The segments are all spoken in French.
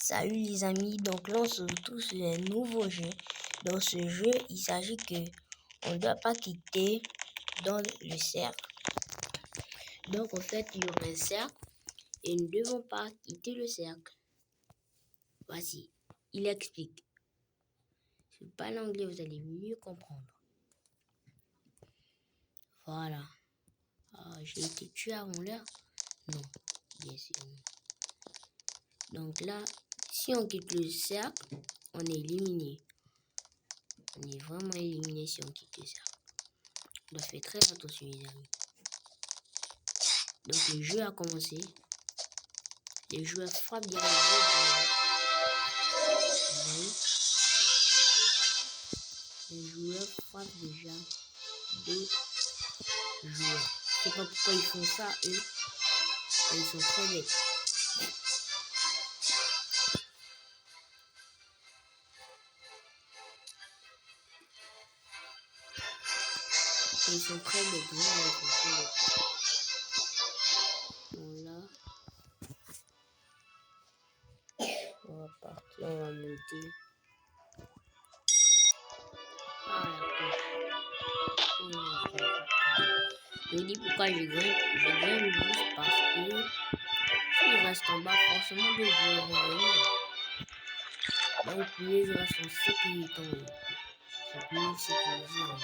Salut les amis, donc là on se retrouve sur un nouveau jeu. Dans ce jeu, il s'agit que on ne doit pas quitter dans le cercle. Donc en fait, il y aura un cercle et nous ne devons pas quitter le cercle. Voici, il explique. Si vous parlez anglais, vous allez mieux comprendre. Voilà. J'ai été tué avant l'heure? Non, bien sûr non. Donc là, si on quitte le cercle, on est éliminé. On est vraiment éliminé si on quitte le cercle. On doit faire très attention les amis. Donc le jeu a commencé. Les joueurs frappent bien les joueurs. Les joueurs frappent déjà d'autres joueurs. Je sais pas pourquoi ils font ça eux. Ils sont très bêtes. Ils sont très bêtes. Vraiment, ils sont très bêtes. Bon là. On va partir, on va monter. Je dis pourquoi je grimpe juste parce que s'il reste en bas, forcément des joueurs vont venir. Donc mieux je reste en sécurité en haut. C'est mieux sécurisé en haut.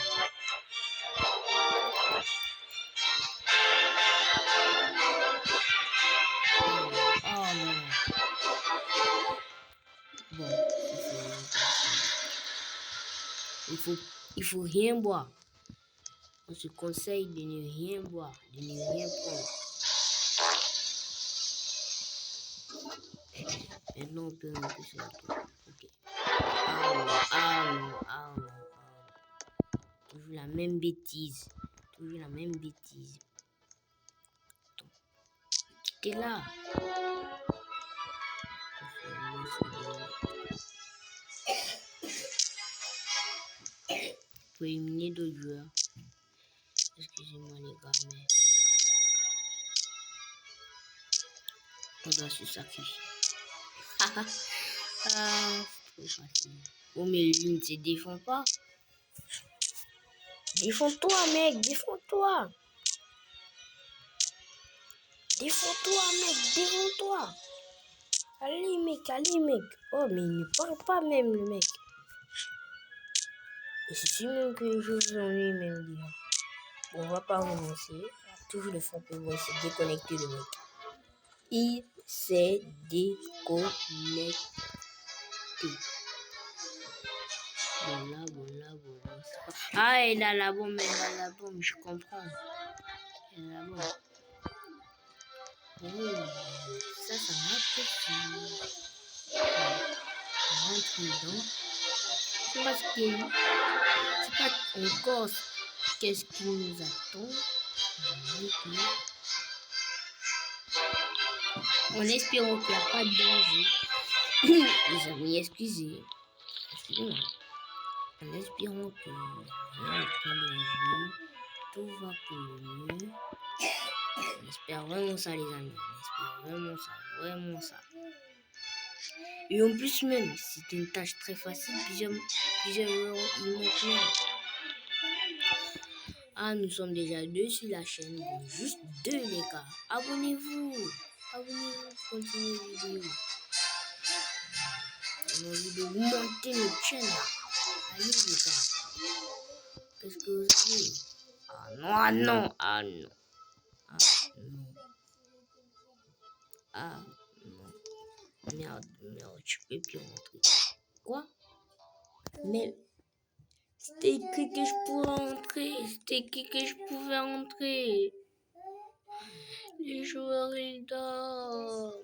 Oh non. Bon, il faut rien boire. On se conseille de ne rien boire, de ne rien prendre. Maintenant, on peut monter sur la tour. Ok. Ah non. Toujours la même bêtise. Toujours la même bêtise. Attends. T'es là. Pour éliminer d'autres joueurs. Excusez-moi les gars, mais on doit se sacrifier. C'est trop facile. Oh mais lui ne se défend pas. Défends-toi mec, défends-toi. Défends-toi mec, défends-toi. Allez mec. Oh mais il ne parle pas même le mec. Et c'est sûr même que je vous ennuie même déjà. Bon, on va pas renoncer. Toujours le fond pour voir se déconnecter le mec. Il s'est déconnecté. Voilà. Ah, il a la bombe, je comprends. Il a la bombe. Oh, ça m'a pris. Rentre dedans. C'est parce qu'il c'est pas encore qu'est-ce qui nous attend. En espérant qu'il n'y a pas de danger. Les amis, excusez-moi. En espérant qu'il n'y a pas de danger, tout va pour le mieux. On espère vraiment ça, les amis. On espère vraiment ça. Et en plus même, c'est une tâche très facile. Plusieurs euros, ils montent même. Ah, nous sommes déjà 2 sur la chaîne. Bon, juste 2 les gars. Abonnez-vous, continuez la vidéo. On a envie de monter notre chaîne là. Allez les gars. Qu'est-ce que vous avez? Ah non. Merde, tu peux plus rentrer. Quoi? Mais c'était écrit que je pouvais rentrer. Les joueurs, ils dorment.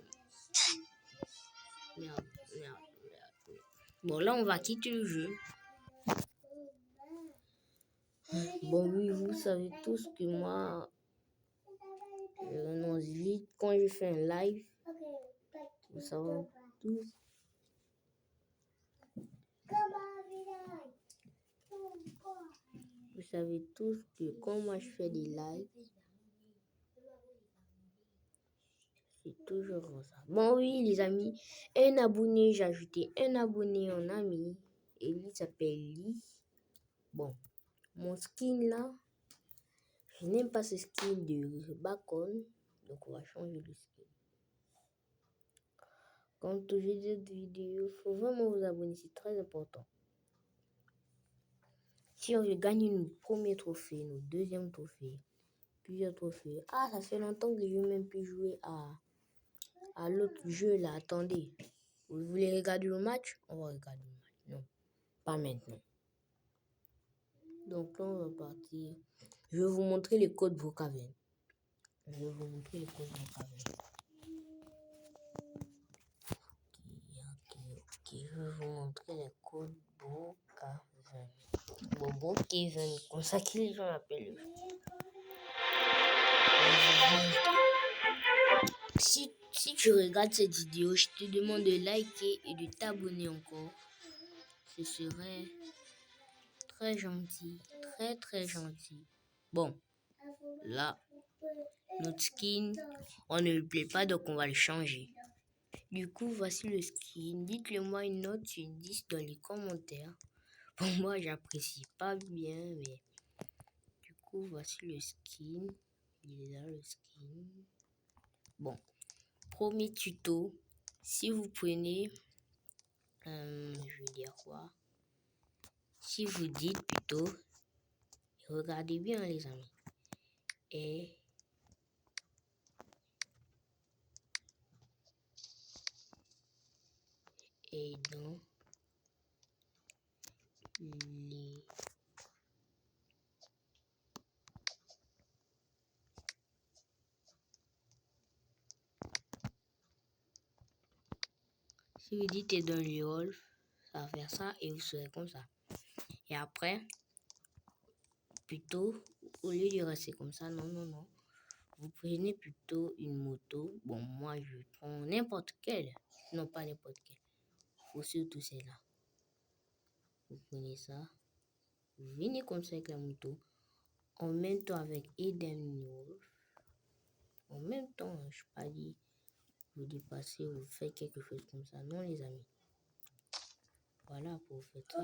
Merde. Bon, là, on va quitter le jeu. Bon, oui, vous savez tous que moi, je renonce vite quand je fais un live. Vous savez tous. Vous savez tous que quand moi je fais des lives, c'est toujours comme ça. Bon, oui, les amis, un abonné, j'ai ajouté un abonné en ami. Et lui s'appelle Lee. Bon, mon skin là, je n'aime pas ce skin de Bacon. Donc, on va changer de skin. Quand je dis cette vidéo, il faut vraiment vous abonner, c'est très important. Si on gagne nos premiers trophées, nos deuxièmes trophées, plusieurs trophées. Ah, ça fait longtemps que je n'ai même plus joué à l'autre jeu là. Attendez, vous voulez regarder le match? On va regarder le match. Non, pas maintenant. Donc là, on va partir. Je vais vous montrer les codes Brookhaven. Je vais vous montrer les codes Brookhaven. Ok. Je vais vous montrer les codes Brookhaven. Bon, Brookhaven, comme ça que les gens l'appellent. Si tu regardes cette vidéo, je te demande de liker et de t'abonner encore. Ce serait très gentil. Très, très gentil. Bon, là, notre skin, on ne lui plaît pas, donc on va le changer. Du coup, voici le skin. Dites-le moi une note sur 10 dans les commentaires. Pour moi, j'apprécie pas bien, mais du coup, voici le skin. Il est là, le skin. Bon, premier tuto. Si vous prenez, je vais dire quoi? Si vous dites plutôt, regardez bien les amis. Et dans les si vous dites et dans les Wolf, ça va faire ça et vous serez comme ça. Et après, plutôt, au lieu de rester comme ça, non. Vous prenez plutôt une moto. Bon, moi, je prends n'importe quelle. Non, pas n'importe quelle. Faut surtout celle-là. Vous prenez ça. Vous venez comme ça avec la moto. En même temps avec Eden Wolf. En même temps, je ne suis pas dit vous dépassez, vous faites quelque chose comme ça. Non, les amis. Voilà, pour faire ça.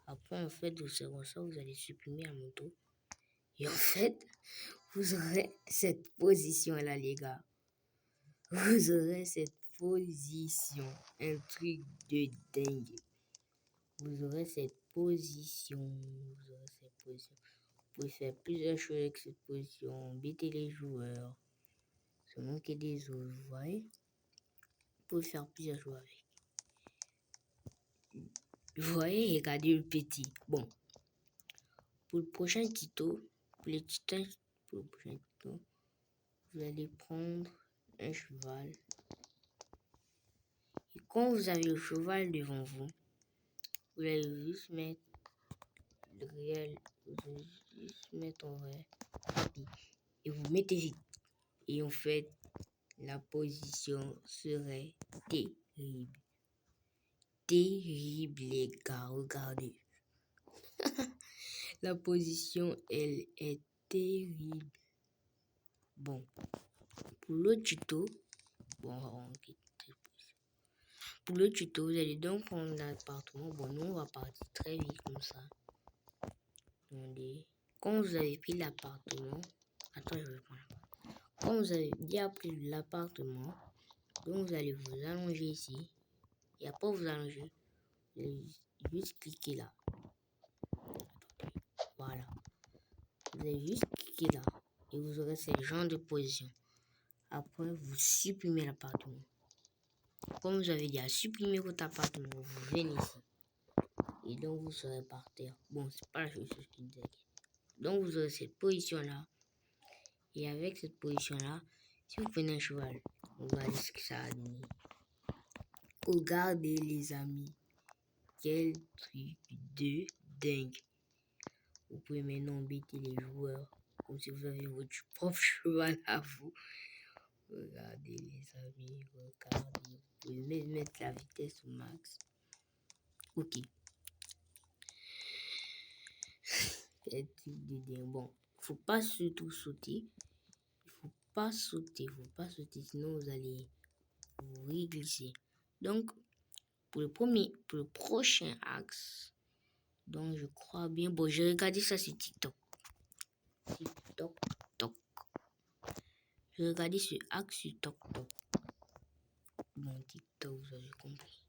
Après, en fait, vous serez ça, vous allez supprimer la moto. Et en fait, vous aurez cette position-là, les gars. Vous aurez cette position. Un truc de dingue. Vous aurez cette position. Vous pouvez faire plusieurs choses avec cette position. Embêter les joueurs. Se manquer des autres, vous voyez. Vous pouvez faire plusieurs choses avec. Vous voyez, regardez le petit. Bon. Pour le prochain tuto, pour le prochain tuto, vous allez prendre un cheval. Et quand vous avez le cheval devant vous, vous allez juste mettre le réel, vous allez juste mettre en vrai. Et vous mettez vite. Et en fait, la position serait terrible. Terrible, les gars, regardez. La position, elle est terrible. Bon, pour le tuto, pour le tuto, vous allez donc prendre l'appartement. Bon, nous, on va partir très vite comme ça. Attendez. Quand vous avez pris l'appartement, attends, je vais prendre l'appartement. Quand vous avez bien pris l'appartement, donc vous allez vous allonger ici. Et après vous allonger, vous allez juste cliquer là. Voilà. Vous allez juste cliquer là. Et vous aurez ce genre de position. Après, vous supprimez l'appartement. Comme vous avez déjà supprimé votre appartement, vous venez ici. Et donc, vous serez par terre. Bon, c'est pas la chose qui me dit. Donc, vous aurez cette position-là. Et avec cette position-là, si vous prenez un cheval, on va voir ce que ça a donné. Regardez, les amis. Quel truc de dingue. Vous pouvez maintenant embêter les joueurs. Comme si vous aviez votre propre cheval à vous. Regardez, les amis. Regardez. Vous pouvez même mettre la vitesse au max. Ok. Bon, faut pas surtout sauter. Il faut pas sauter, sinon vous allez vous glisser. Donc, pour le prochain axe, donc je crois bien, bon, j'ai regardé ça sur TikTok. J'ai regardé ce axe sur TikTok. Bon, TikTok, vous avez compris.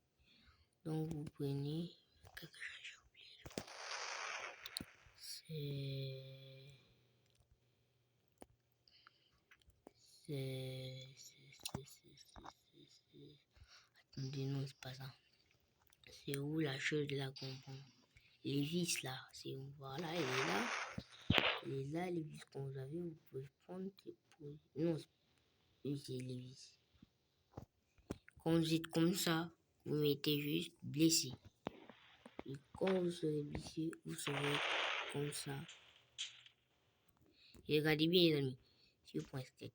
Donc, vous prenez... Attendez, non, c'est pas ça. C'est où la chose là qu'on prend? Les vis là, c'est où? Voilà, elle est là. Et là, les vis qu'on vous avez, vous pouvez prendre. Non, c'est les vis. Quand vous êtes comme ça, vous mettez juste blessé. Et quand vous serez blessé, vous serez comme ça. Et regardez bien, les amis. Si vous prenez cette.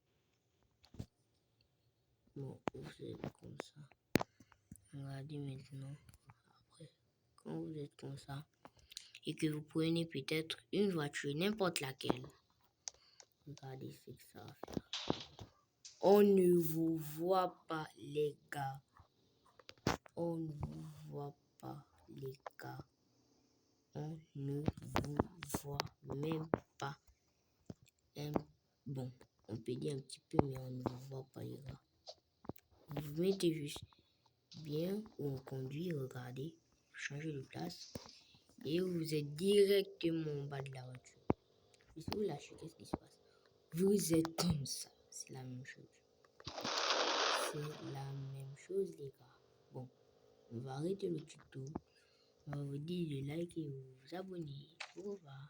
Bon, vous serez comme ça. Regardez maintenant. Après, quand vous êtes comme ça, et que vous prenez peut-être une voiture, n'importe laquelle. Regardez ce que ça va faire. On ne vous voit pas, les gars. On ne vous voit pas, les gars. On ne vous voit même pas. Bon, on peut dire un petit peu, mais on ne vous voit pas, les gars. Vous mettez juste bien où on conduit, regardez, changez de place. Et vous êtes directement en bas de la voiture. Et si vous lâchez, qu'est-ce qui se passe? Vous êtes comme ça. C'est la même chose. C'est la même chose, les gars. Bon, on va arrêter le tuto. On va vous dire de liker et vous abonner. Au revoir.